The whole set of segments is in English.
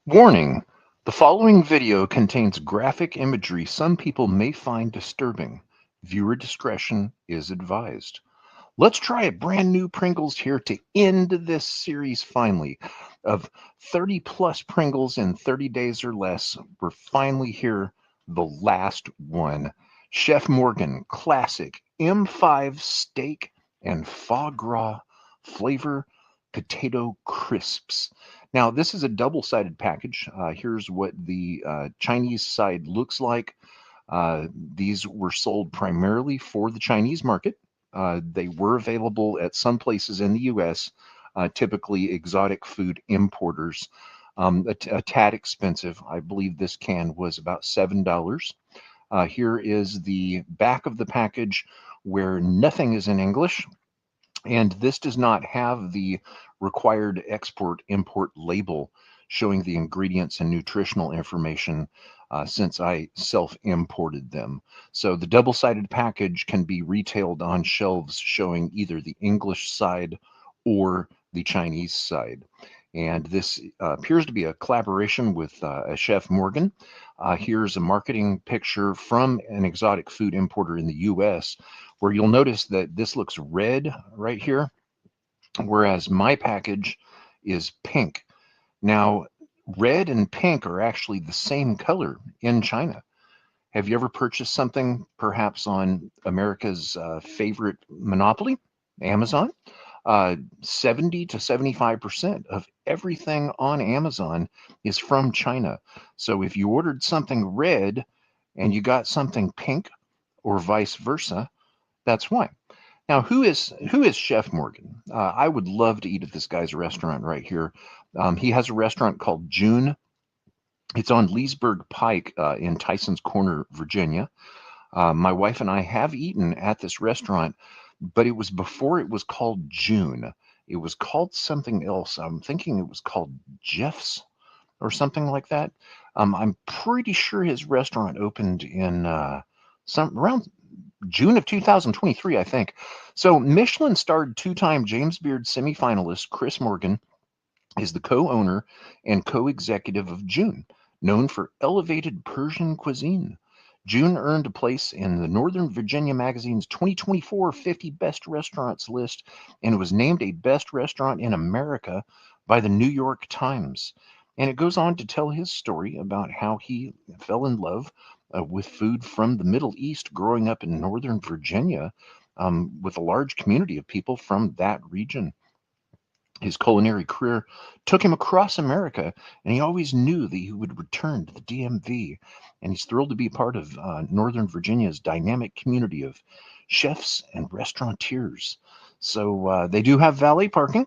Warning: the following video contains graphic imagery some people may find disturbing. Viewer discretion is advised. Let's try a brand new Pringles here to end this series finally. Of 30 plus Pringles in 30 days or less, we're finally here, the last one. Chef Morgan Classic M5 Steak and Foie Gras Flavor Potato Crisps. Now, this is a double-sided package. Here's what the Chinese side looks like. These were sold primarily for the Chinese market. They were available at some places in the US, typically exotic food importers. A tad expensive. I believe this can was about $7. Here is the back of the package where nothing is in English. And this does not have the required export import label showing the ingredients and nutritional information since I self-imported them. So the double-sided package can be retailed on shelves showing either the English side or the Chinese side. And this appears to be a collaboration with a Chef Morgan. Here's a marketing picture from an exotic food importer in the US, where you'll notice that this looks red right here, whereas my package is pink. Now, red and pink are actually the same color in China. Have you ever purchased something perhaps on America's favorite monopoly, Amazon? 70 to 75% of everything on Amazon is from China. So if you ordered something red and you got something pink or vice versa, that's why. Now, who is Chef Morgan? I would love to eat at this guy's restaurant right here. He has a restaurant called June. It's on Leesburg Pike in Tyson's Corner, Virginia. My wife and I have eaten at this restaurant, but it was before it was called June. It was called something else. I'm thinking it was called Jeff's or something like that. I'm pretty sure his restaurant opened in some around June of 2023, I think. So Michelin starred two-time James Beard semifinalist Chris Morgan is the co-owner and co-executive of June, known for elevated Persian cuisine. June earned a place in the Northern Virginia Magazine's 2024 50 Best Restaurants list and was named a Best Restaurant in America by the New York Times. And it goes on to tell his story about how he fell in love with food from the Middle East growing up in Northern Virginia with a large community of people from that region. His culinary career took him across America, and he always knew that he would return to the DMV. And he's thrilled to be part of Northern Virginia's dynamic community of chefs and restaurateurs. So they do have valet parking.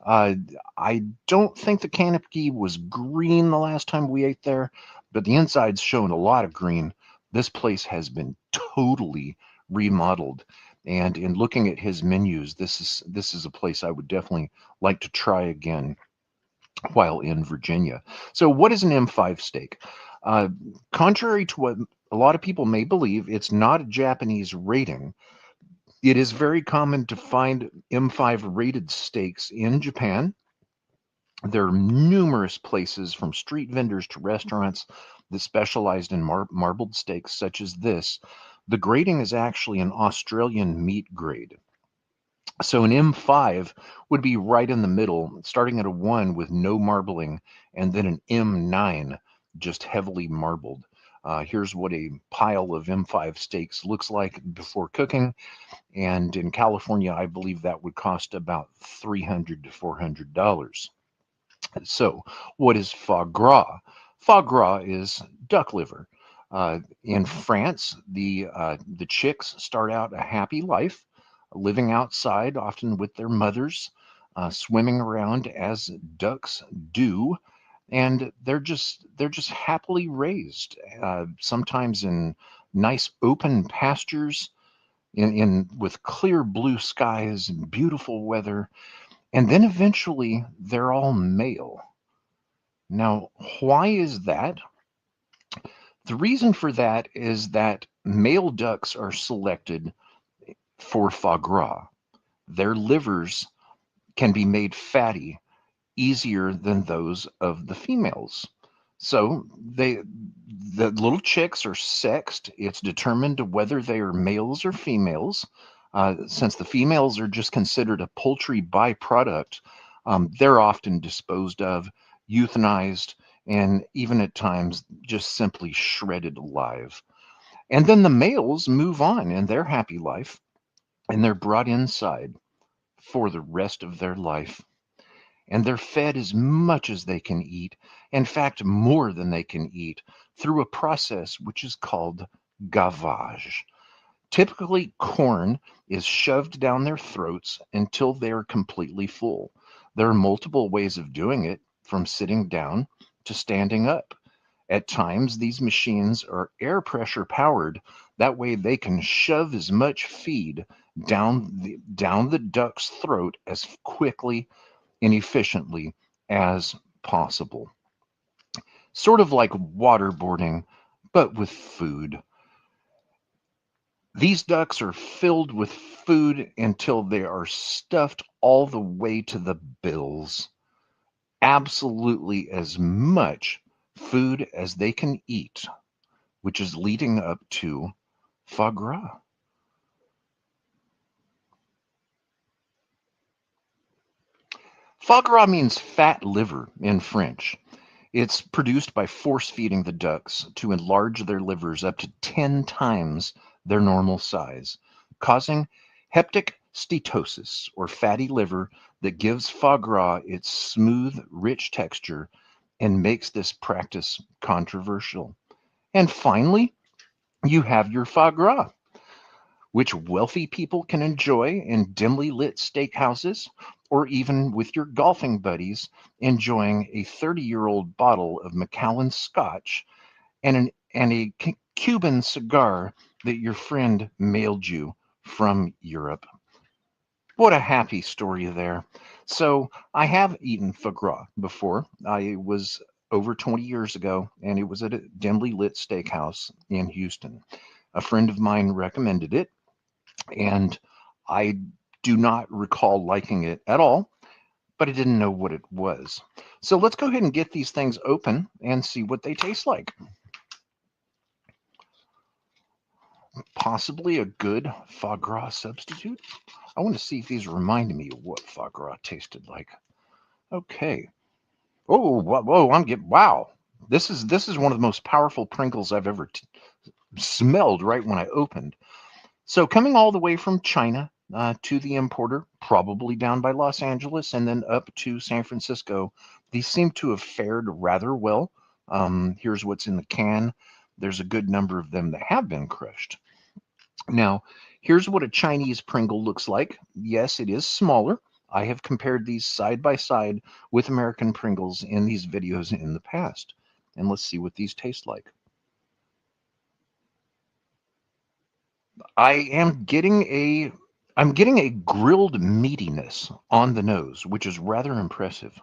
Uh, I don't think the canopy was green the last time we ate there, but the inside's shown a lot of green. This place has been totally remodeled. And in looking at his menus, this is a place I would definitely like to try again while in Virginia. So, what is an M5 steak? Uh, Contrary to what a lot of people may believe, it's not a Japanese rating. It is very common to find M5 rated steaks in Japan. There are numerous places, from street vendors to restaurants, that specialized in marbled steaks, such as this. The grading is actually an Australian meat grade. So an M5 would be right in the middle, starting at a 1 with no marbling, and then an M9 just heavily marbled. Here's what a pile of M5 steaks looks like before cooking. And in California, I believe that would cost about $300 to $400. So, what is foie gras? Foie gras is duck liver. In France, the chicks start out a happy life, living outside, often with their mothers, swimming around as ducks do, and they're just happily raised. Sometimes in nice open pastures, in with clear blue skies and beautiful weather, and then eventually they're all male. Now, why is that? The reason for that is that male ducks are selected for foie gras. Their livers can be made fatty easier than those of the females. So the little chicks are sexed. It's determined whether they are males or females. Since the females are just considered a poultry byproduct, they're often disposed of, euthanized, and even at times just simply shredded alive. And then the males move on in their happy life, and they're brought inside for the rest of their life. And they're fed as much as they can eat, in fact, more than they can eat, through a process which is called gavage. Typically, corn is shoved down their throats until they are completely full. There are multiple ways of doing it, from sitting down to standing up. At times, these machines are air pressure powered. That way, they can shove as much feed down the duck's throat as quickly and efficiently as possible. Sort of like waterboarding, but with food. These ducks are filled with food until they are stuffed all the way to the bills. Absolutely as much food as they can eat, which is leading up to foie gras. Foie gras means fat liver in French. It's produced by force feeding the ducks to enlarge their livers up to 10 times their normal size, causing hepatic steatosis, or fatty liver, that gives foie gras its smooth, rich texture and makes this practice controversial. And finally, you have your foie gras, which wealthy people can enjoy in dimly lit steakhouses, or even with your golfing buddies enjoying a 30-year-old bottle of Macallan Scotch and a Cuban cigar that your friend mailed you from Europe. What a happy story there. So I have eaten foie gras before. I was over 20 years ago, and it was at a dimly lit steakhouse in Houston. A friend of mine recommended it, and I do not recall liking it at all, but I didn't know what it was. So let's go ahead and get these things open and see what they taste like. Possibly a good foie gras substitute. I want to see if these remind me of what foie gras tasted like. Okay. Oh, whoa! Wow. This is one of the most powerful Pringles I've ever smelled right when I opened. So coming all the way from China to the importer, probably down by Los Angeles and then up to San Francisco, these seem to have fared rather well. Here's what's in the can. There's a good number of them that have been crushed. Now, here's what a Chinese Pringle looks like. Yes, it is smaller. I have compared these side by side with American Pringles in these videos in the past. And let's see what these taste like. I am getting a I'm getting a grilled meatiness on the nose, which is rather impressive.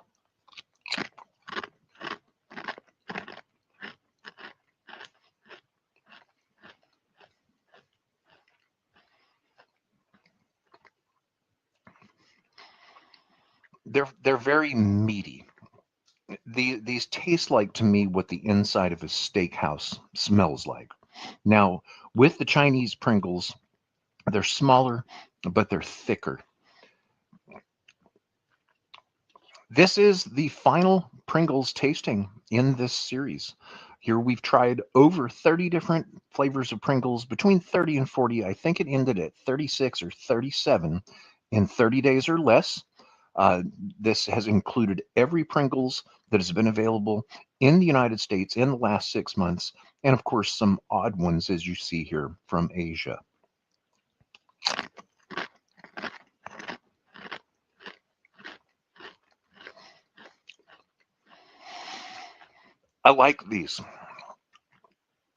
They're very meaty. These taste like to me what the inside of a steakhouse smells like. Now, with the Chinese Pringles, they're smaller, but they're thicker. This is the final Pringles tasting in this series. Here we've tried over 30 different flavors of Pringles, between 30 and 40. I think it ended at 36 or 37 in 30 days or less. Uh, this has included every Pringles that has been available in the United States in the last 6 months, and of course, some odd ones, as you see here, from Asia. I like these.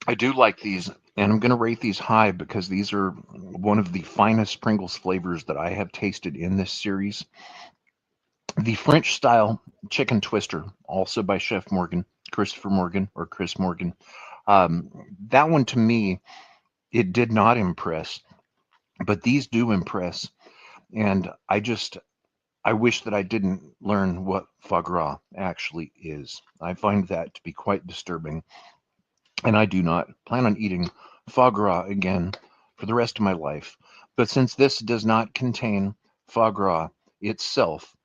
I do like these, and I'm going to rate these high because these are one of the finest Pringles flavors that I have tasted in this series. The French style chicken twister, also by Chef Morgan, Christopher Morgan, or Chris Morgan. That one to me, it did not impress, but these do impress. And I wish that I didn't learn what foie gras actually is. I find that to be quite disturbing, and I do not plan on eating foie gras again for the rest of my life. But since this does not contain foie gras itself,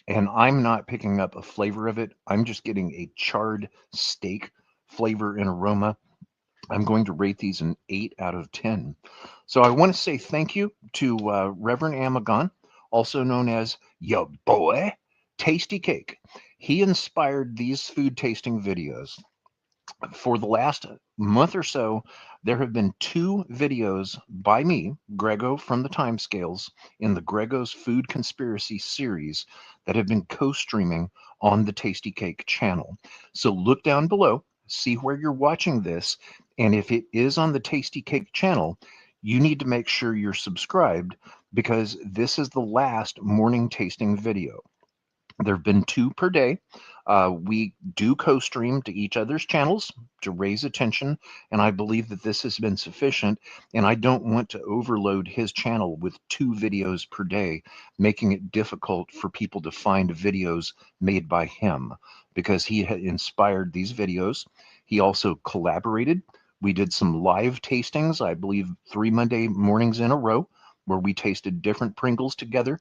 and I'm not picking up a flavor of it, I'm just getting a charred steak flavor and aroma. I'm going to rate these an 8 out of 10. So I want to say thank you to Reverend Amagon, also known as Ya Boy Tasty Cake. He inspired these food tasting videos. For the last month or so, there have been two videos by me, Grego from the Timescales, in the Grego's Food Conspiracy series that have been co-streaming on the Tasty Cake channel. So look down below, see where you're watching this, and if it is on the Tasty Cake channel, you need to make sure you're subscribed because this is the last morning tasting video. There have been two per day. We do co-stream to each other's channels to raise attention, and I believe that this has been sufficient, and I don't want to overload his channel with two videos per day, making it difficult for people to find videos made by him, because he had inspired these videos. He also collaborated. We did some live tastings, I believe 3 Monday mornings in a row, where we tasted different Pringles together,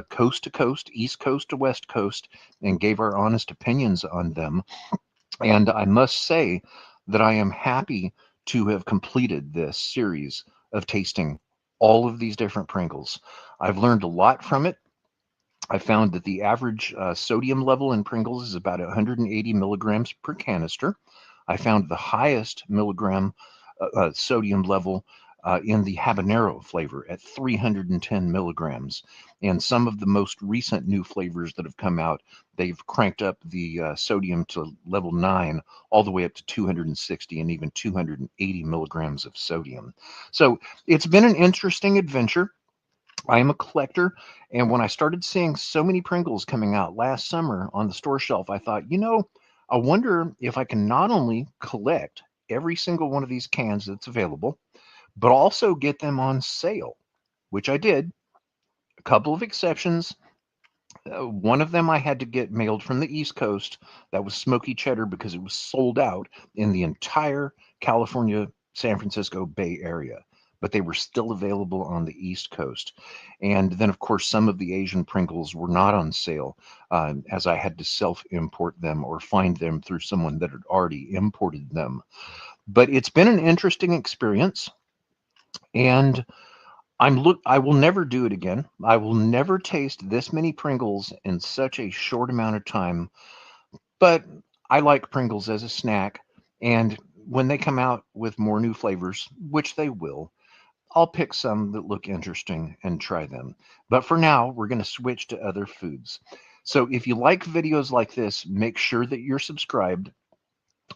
coast to coast, East Coast to West Coast, and gave our honest opinions on them. And I must say that I am happy to have completed this series of tasting all of these different Pringles. I've learned a lot from it. I found that the average sodium level in Pringles is about 180 milligrams per canister. I found the highest milligram sodium level in the habanero flavor at 310 milligrams. And some of the most recent new flavors that have come out, they've cranked up the sodium to level 9, all the way up to 260 and even 280 milligrams of sodium. So it's been an interesting adventure. I am a collector, and when I started seeing so many Pringles coming out last summer on the store shelf, I thought, I wonder if I can not only collect every single one of these cans that's available, but also get them on sale, which I did. A couple of exceptions. One of them I had to get mailed from the East Coast. That was smoky cheddar because it was sold out in the entire California, San Francisco Bay Area. But they were still available on the East Coast. And then, of course, some of the Asian Pringles were not on sale, as I had to self-import them or find them through someone that had already imported them. But it's been an interesting experience. And I will never do it again. I will never taste this many Pringles in such a short amount of time. But I like Pringles as a snack, and when they come out with more new flavors, which they will, I'll pick some that look interesting and try them. But for now, we're going to switch to other foods. So if you like videos like this, make sure that you're subscribed.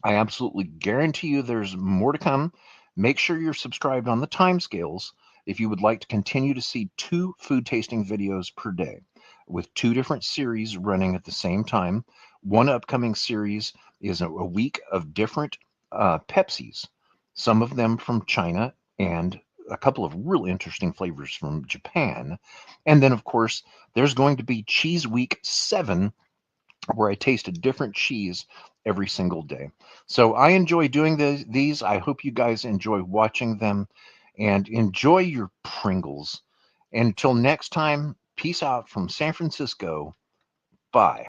I absolutely guarantee you there's more to come. Make sure you're subscribed on the timescales if you would like to continue to see two food tasting videos per day with two different series running at the same time. One upcoming series is a week of different Pepsis, some of them from China and a couple of real interesting flavors from Japan. And then, of course, there's going to be Cheese Week 7, where I taste a different cheese every single day. So I enjoy doing these. I hope you guys enjoy watching them and enjoy your Pringles. Until next time, peace out from San Francisco. Bye.